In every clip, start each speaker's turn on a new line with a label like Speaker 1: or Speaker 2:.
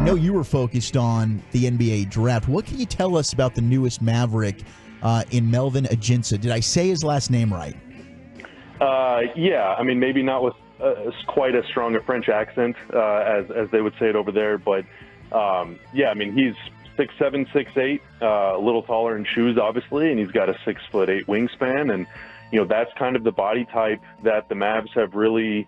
Speaker 1: know you were focused on the NBA draft. What can you tell us about the newest Maverick in Melvin Aginsa? Did I say his last name right?
Speaker 2: Yeah, I mean, maybe not with quite as strong a French accent as they would say it over there, but yeah, I mean, he's 6'7", 6'8", a little taller in shoes, obviously, and he's got a 6'8" wingspan, and that's kind of the body type that the Mavs have really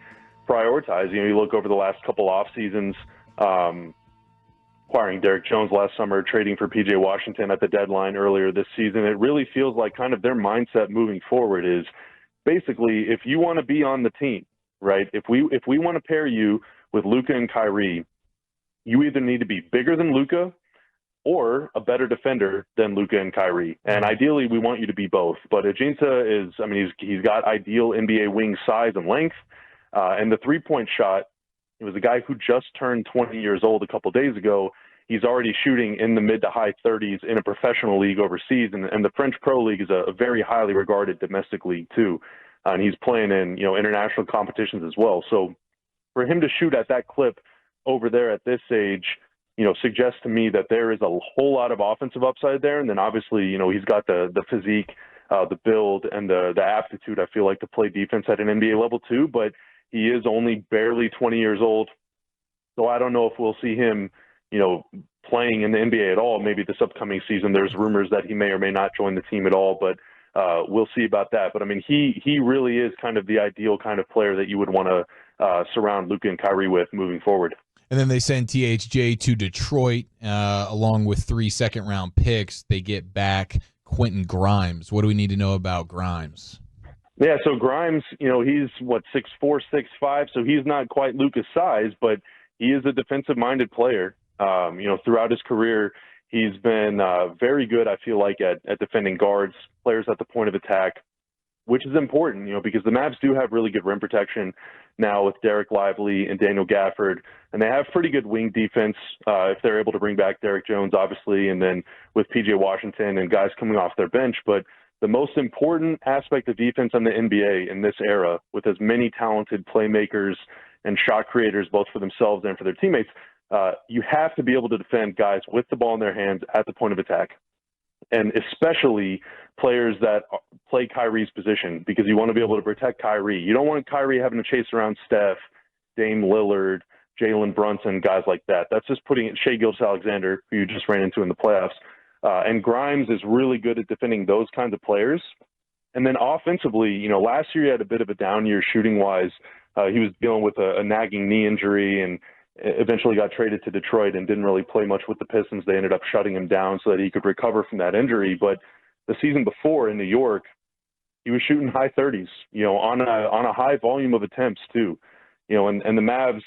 Speaker 2: prioritized. You look over the last couple off seasons, acquiring Derrick Jones last summer, trading for PJ Washington at the deadline earlier this season. It really feels like kind of their mindset moving forward is basically, if you want to be on the team, right? If we want to pair you with Luka and Kyrie, you either need to be bigger than Luka or a better defender than Luka and Kyrie. And ideally, we want you to be both. But Aginsa is, I mean, he's got ideal NBA wing size and length. And the three-point shot, it was a guy who just turned 20 years old a couple days ago. He's already shooting in the mid to high 30s in a professional league overseas. And the French Pro League is a very highly regarded domestic league, too. And he's playing in, international competitions as well. So for him to shoot at that clip over there at this age, suggests to me that there is a whole lot of offensive upside there. And then obviously, he's got the physique, the build, and the aptitude, I feel like, to play defense at an NBA level too. But he is only barely 20 years old. So I don't know if we'll see him, playing in the NBA at all. Maybe this upcoming season, there's rumors that he may or may not join the team at all, but we'll see about that. But I mean, he really is kind of the ideal kind of player that you would want to surround Luka and Kyrie with moving forward.
Speaker 3: And then they send THJ to Detroit along with 3 second-round picks. They get back Quentin Grimes. What do we need to know about Grimes?
Speaker 2: Yeah, so Grimes, he's 6'4", 6'5", so he's not quite Luka's size, but he is a defensive-minded player. Throughout his career, he's been very good, I feel like, at defending guards, players at the point of attack, which is important, because the Mavs do have really good rim protection now with Derek Lively and Daniel Gafford, and they have pretty good wing defense if they're able to bring back Derrick Jones, obviously, and then with PJ Washington and guys coming off their bench. But the most important aspect of defense in the NBA in this era, with as many talented playmakers and shot creators, both for themselves and for their teammates, you have to be able to defend guys with the ball in their hands at the point of attack, and especially players that play Kyrie's position, because you want to be able to protect Kyrie. You don't want Kyrie having to chase around Steph, Dame Lillard, Jalen Brunson, guys like that. That's just putting it Shai Gilgeous-Alexander, who you just ran into in the playoffs. And Grimes is really good at defending those kinds of players. And then offensively, last year he had a bit of a down year shooting-wise. He was dealing with a nagging knee injury and eventually got traded to Detroit and didn't really play much with the Pistons. They ended up shutting him down so that he could recover from that injury. But the season before in New York, he was shooting high 30s, on a high volume of attempts too. And the Mavs,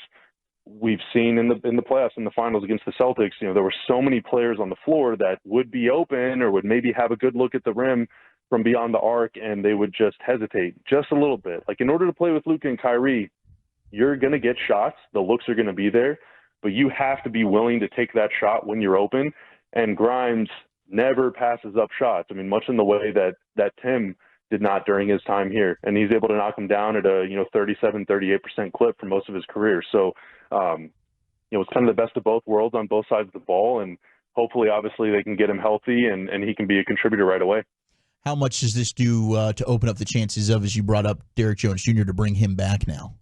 Speaker 2: we've seen in the playoffs, in the finals against the Celtics, there were so many players on the floor that would be open or would maybe have a good look at the rim from beyond the arc, and they would just hesitate just a little bit. Like, in order to play with Luka and Kyrie, you're going to get shots. The looks are going to be there, but you have to be willing to take that shot when you're open. And Grimes never passes up shots. I mean, much in the way that Tim did not during his time here. And he's able to knock them down at a, 37, 38% clip for most of his career. So, it's kind of the best of both worlds on both sides of the ball. And hopefully, obviously, they can get him healthy and he can be a contributor right away.
Speaker 1: How much does this do to open up the chances of, as you brought up, Derrick Jones Jr. to bring him back now?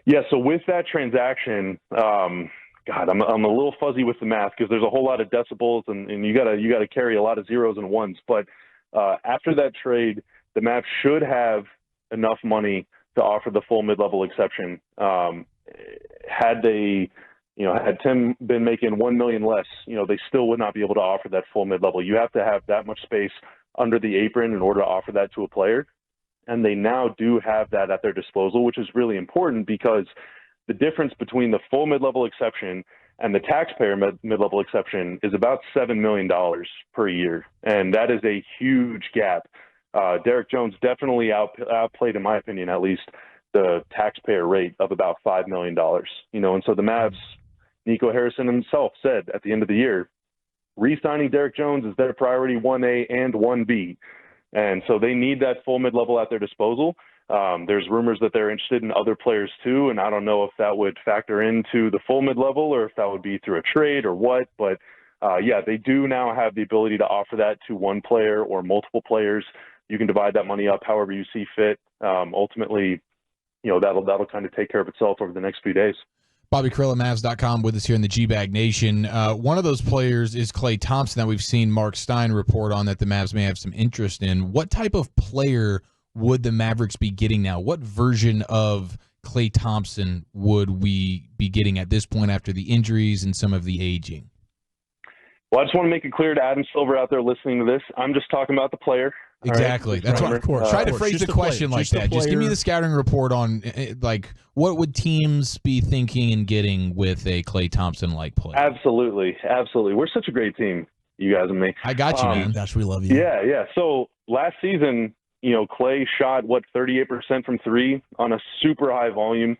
Speaker 2: Yeah, so with that transaction, I'm a little fuzzy with the math because there's a whole lot of decibels and you gotta carry a lot of zeros and ones. But after that trade, the Mavs should have enough money to offer the full mid-level exception. Had Tim been making $1 million less, they still would not be able to offer that full mid-level. You have to have that much space under the apron in order to offer that to a player. And they now do have that at their disposal, which is really important because the difference between the full mid-level exception and the taxpayer mid-level exception is about $7 million per year. And that is a huge gap. Derrick Jones definitely outplayed, in my opinion, at least, the taxpayer rate of about $5 million. And so the Mavs, Nico Harrison himself said at the end of the year, re-signing Derrick Jones is their priority 1A and 1B. And so they need that full mid-level at their disposal. There's rumors that they're interested in other players too, and I don't know if that would factor into the full mid-level or if that would be through a trade or what. But yeah, they do now have the ability to offer that to one player or multiple players. You can divide that money up however you see fit. Ultimately, that'll kind of take care of itself over the next few days.
Speaker 3: Bobby Karalla, Mavs.com, with us here in the GBag Nation. One of those players is Klay Thompson that we've seen Mark Stein report on that the Mavs may have some interest in. What type of player would the Mavericks be getting now? What version of Klay Thompson would we be getting at this point after the injuries and some of the aging?
Speaker 2: Well, I just want to make it clear to Adam Silver out there listening to this, I'm just talking about the player.
Speaker 3: Exactly.
Speaker 2: Right?
Speaker 3: That's what,
Speaker 1: of course.
Speaker 3: try to phrase the question like that. Just give me the scouting report on, like, what would teams be thinking and getting with a Klay Thompson-like player?
Speaker 2: Absolutely. We're such a great team, you guys and me.
Speaker 3: I got you, man.
Speaker 1: Gosh, we love you.
Speaker 2: Yeah. So last season, Klay shot, 38% from three on a super high volume.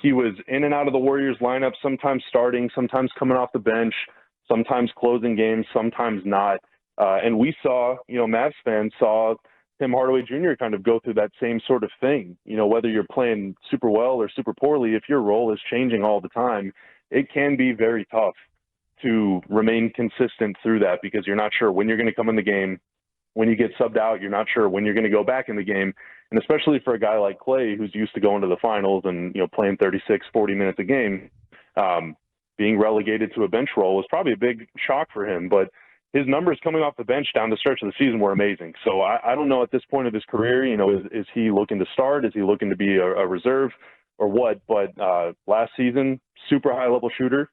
Speaker 2: He was in and out of the Warriors lineup, sometimes starting, sometimes coming off the bench, sometimes closing games, sometimes not. And we saw, Mavs fans saw Tim Hardaway Jr. kind of go through that same sort of thing. Whether you're playing super well or super poorly, if your role is changing all the time, it can be very tough to remain consistent through that because you're not sure when you're going to come in the game. When you get subbed out, you're not sure when you're going to go back in the game. And especially for a guy like Klay, who's used to going to the finals and, playing 36, 40 minutes a game, being relegated to a bench role was probably a big shock for him. But his numbers coming off the bench down the stretch of the season were amazing. So I don't know at this point of his career, is he looking to start? Is he looking to be a reserve or what? But last season, super high-level shooter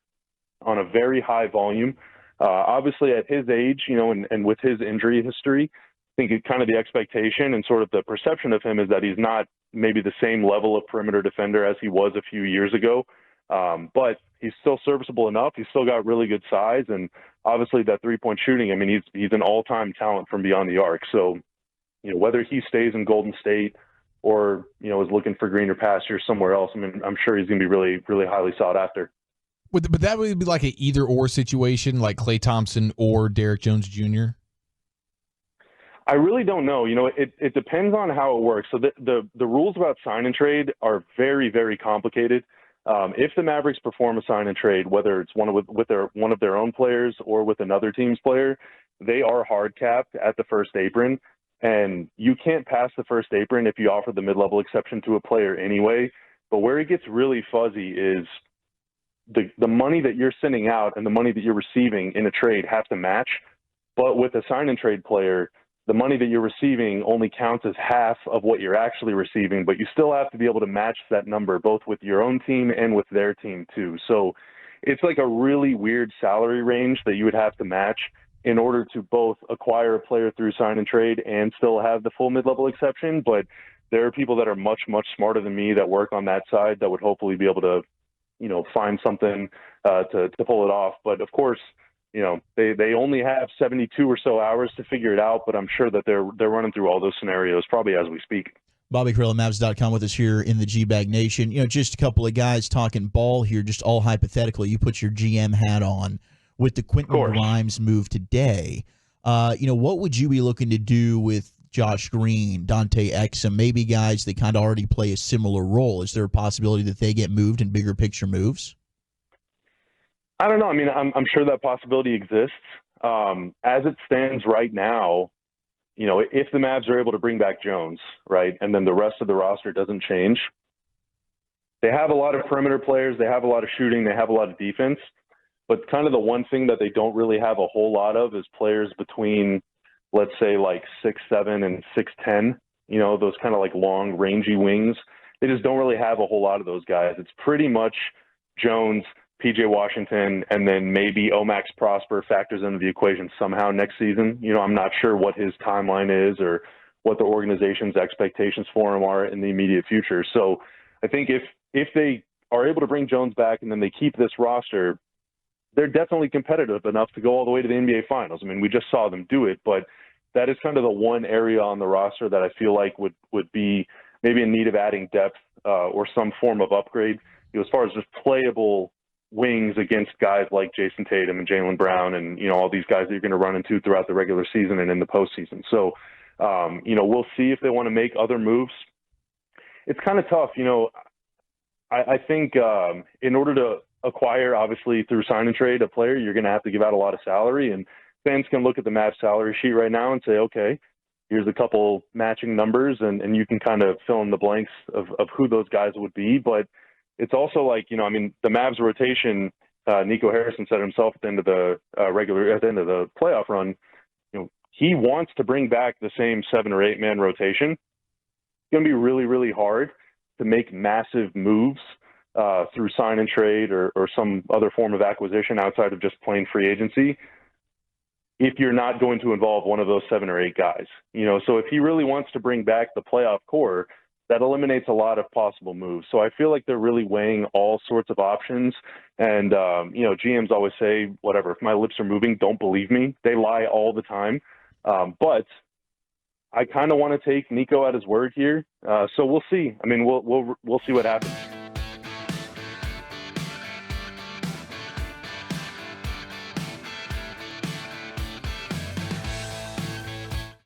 Speaker 2: on a very high volume. Obviously, at his age, and with his injury history, I think kind of the expectation and sort of the perception of him is that he's not maybe the same level of perimeter defender as he was a few years ago. But he's still serviceable enough. He's still got really good size. And obviously that three-point shooting, he's an all-time talent from beyond the arc. So, whether he stays in Golden State or, is looking for greener pastures somewhere else, I'm sure he's going to be really, really highly sought after.
Speaker 3: But that would be like an either-or situation, like Klay Thompson or Derrick Jones Jr.?
Speaker 2: I really don't know. It depends on how it works. So the rules about sign and trade are very, very complicated. If the Mavericks perform a sign and trade, whether it's one of their own players or with another team's player, they are hard capped at the first apron, and you can't pass the first apron if you offer the mid-level exception to a player anyway. But where it gets really fuzzy is the money that you're sending out and the money that you're receiving in a trade have to match. But with a sign and trade player, the money that you're receiving only counts as half of what you're actually receiving, but you still have to be able to match that number both with your own team and with their team too. So it's like a really weird salary range that you would have to match in order to both acquire a player through sign and trade and still have the full mid-level exception. But there are people that are much, much smarter than me that work on that side that would hopefully be able to, find something to pull it off. But of course, they only have 72 or so hours to figure it out, but I'm sure that they're running through all those scenarios probably as we speak.
Speaker 1: Bobby Karalla, Mavs.com, with us here in the GBag Nation. Just a couple of guys talking ball here, just all hypothetically. You put your GM hat on with the Quentin Grimes move today. What would you be looking to do with Josh Green, Dante Exum, maybe guys that kind of already play a similar role? Is there a possibility that they get moved in bigger picture moves?
Speaker 2: I don't know. I'm sure that possibility exists. As it stands right now, if the Mavs are able to bring back Jones, right, and then the rest of the roster doesn't change, they have a lot of perimeter players, they have a lot of shooting, they have a lot of defense, but kind of the one thing that they don't really have a whole lot of is players between, let's say, like 6'7" and 6'10", those kind of like long, rangy wings. They just don't really have a whole lot of those guys. It's pretty much Jones, PJ Washington, and then maybe Omax Prosper factors into the equation somehow next season. I'm not sure what his timeline is or what the organization's expectations for him are in the immediate future. So I think if they are able to bring Jones back and then they keep this roster, they're definitely competitive enough to go all the way to the NBA Finals. We just saw them do it, but that is kind of the one area on the roster that I feel like would be maybe in need of adding depth or some form of upgrade. As far as just playable wings against guys like Jason Tatum and Jaylen Brown and, all these guys that you're going to run into throughout the regular season and in the postseason. So, we'll see if they want to make other moves it's kind of tough. I think in order to acquire, obviously through sign and trade, a player, you're going to have to give out a lot of salary, and fans can look at the Mavs salary sheet right now and say, okay, here's a couple matching numbers, and you can kind of fill in the blanks of who those guys would be. But it's also like, the Mavs rotation, Nico Harrison said himself at the end of the playoff run, he wants to bring back the same 7 or 8 man rotation. It's going to be really, really hard to make massive moves through sign and trade or some other form of acquisition outside of just plain free agency if you're not going to involve one of those 7 or 8 guys. So if he really wants to bring back the playoff core, that eliminates a lot of possible moves. So I feel like they're really weighing all sorts of options. And, GMs always say, whatever, if my lips are moving, don't believe me. They lie all the time. But I kind of want to take Nico at his word here. So we'll see. We'll see what happens.